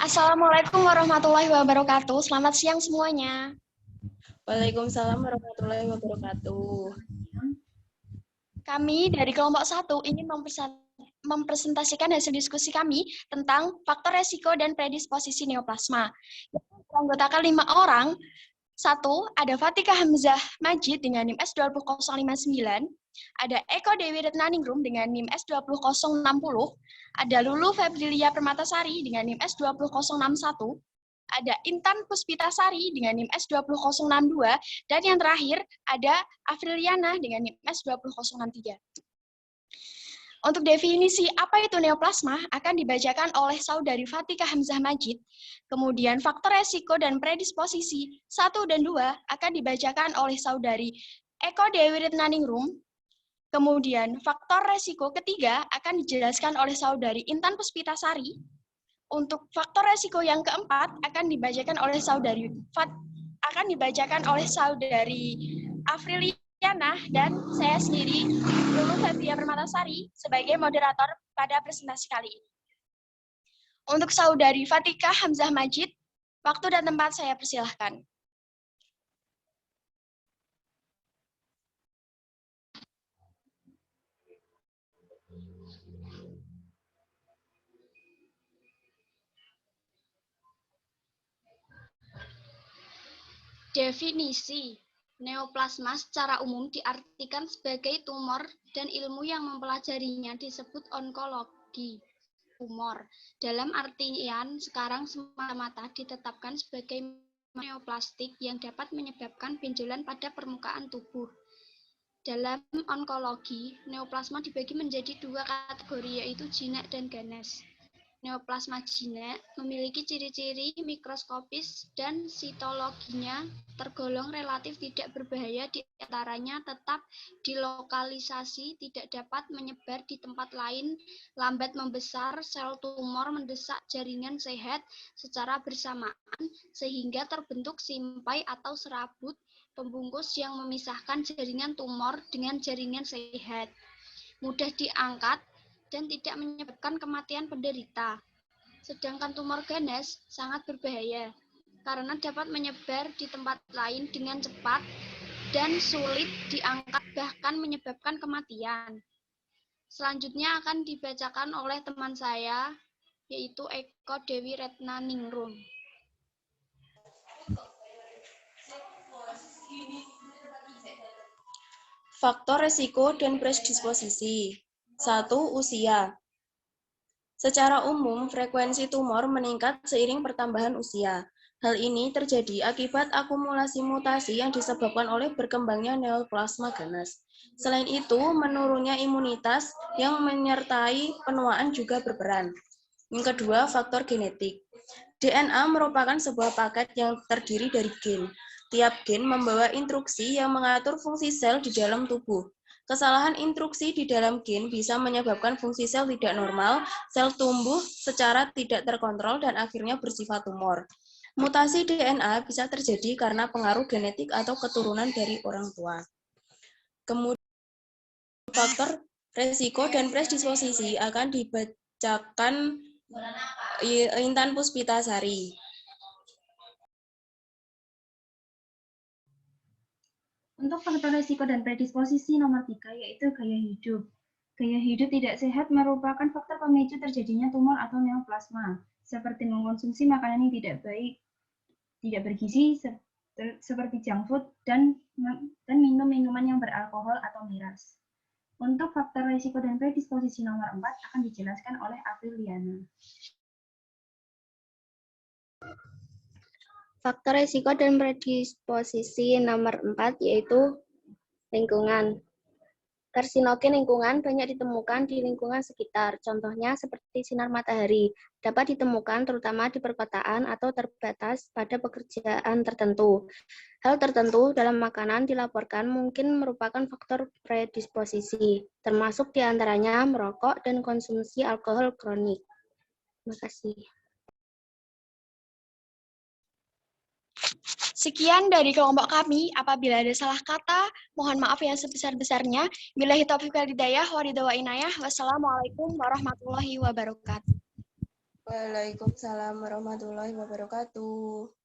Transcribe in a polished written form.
Assalamualaikum warahmatullahi wabarakatuh. Selamat siang semuanya. Waalaikumsalam warahmatullahi wabarakatuh. Kami dari kelompok 1 ingin mempresentasikan hasil diskusi kami tentang faktor resiko dan predisposisi neoplasma. Beranggotakan 5 orang. 1. Ada Fatika Hamzah Majid dengan NIM S20059. Ada Eko Dewi Retnaningrum dengan NIM S20060. Ada Lulu Febrilia Permatasari dengan NIM S20061. Ada Intan Puspitasari dengan NIM S20062. Dan yang terakhir ada Afriliana dengan NIM S20063. Untuk definisi apa itu neoplasma akan dibacakan oleh saudari Fatika Hamzah Majid. Kemudian faktor resiko dan predisposisi 1 dan 2 akan dibacakan oleh saudari Eko Dewi Retnaningrum. Kemudian faktor resiko ketiga akan dijelaskan oleh saudari Intan Puspitasari. Untuk faktor resiko yang keempat akan dibacakan oleh saudari Afriliana dan saya sendiri, Lulu Febria Permatasari, sebagai moderator pada presentasi kali ini. Untuk saudari Fatika Hamzah Majid, waktu dan tempat saya persilahkan. Definisi neoplasma secara umum diartikan sebagai tumor dan ilmu yang mempelajarinya disebut onkologi tumor. Dalam artian sekarang semata-mata ditetapkan sebagai neoplastik yang dapat menyebabkan benjolan pada permukaan tubuh. Dalam onkologi, neoplasma dibagi menjadi 2 kategori, yaitu jinak dan ganas. Neoplasma jinak memiliki ciri-ciri mikroskopis dan sitologinya tergolong relatif tidak berbahaya, di antaranya tetap dilokalisasi, tidak dapat menyebar di tempat lain, lambat membesar, sel tumor mendesak jaringan sehat secara bersamaan sehingga terbentuk simpai atau serabut pembungkus yang memisahkan jaringan tumor dengan jaringan sehat, mudah diangkat, dan tidak menyebabkan kematian penderita. Sedangkan tumor ganas sangat berbahaya karena dapat menyebar di tempat lain dengan cepat dan sulit diangkat, bahkan menyebabkan kematian. Selanjutnya akan dibacakan oleh teman saya, yaitu Eko Dewi Retnaningrum. Faktor resiko dan predisposisi. 1. Usia. Secara umum, frekuensi tumor meningkat seiring pertambahan usia. Hal ini terjadi akibat akumulasi mutasi yang disebabkan oleh berkembangnya neoplasma ganas. Selain itu, menurunnya imunitas yang menyertai penuaan juga berperan. Yang kedua, faktor genetik. DNA merupakan sebuah paket yang terdiri dari gen. Tiap gen membawa instruksi yang mengatur fungsi sel di dalam tubuh. Kesalahan instruksi di dalam gen bisa menyebabkan fungsi sel tidak normal, sel tumbuh secara tidak terkontrol, dan akhirnya bersifat tumor. Mutasi DNA bisa terjadi karena pengaruh genetik atau keturunan dari orang tua. Kemudian faktor resiko dan predisposisi akan dibacakan Intan Puspitasari. Untuk faktor risiko dan predisposisi nomor 3 yaitu gaya hidup. Gaya hidup tidak sehat merupakan faktor pemicu terjadinya tumor atau neoplasma, seperti mengkonsumsi makanan yang tidak baik, tidak bergizi, seperti junk food, dan minum minuman yang beralkohol atau miras. Untuk faktor risiko dan predisposisi nomor 4 akan dijelaskan oleh Apriliana. Faktor risiko dan predisposisi nomor 4 yaitu lingkungan. Karsinogen lingkungan banyak ditemukan di lingkungan sekitar, contohnya seperti sinar matahari, dapat ditemukan terutama di perkotaan atau terbatas pada pekerjaan tertentu. Hal tertentu dalam makanan dilaporkan mungkin merupakan faktor predisposisi, termasuk diantaranya merokok dan konsumsi alkohol kronik. Terima kasih. Sekian dari kelompok kami. Apabila ada salah kata, mohon maaf yang sebesar-besarnya. Billahi taufiq wal hidayah, wa ridha wa inayah. Wassalamualaikum warahmatullahi wabarakatuh. Waalaikumsalam warahmatullahi wabarakatuh.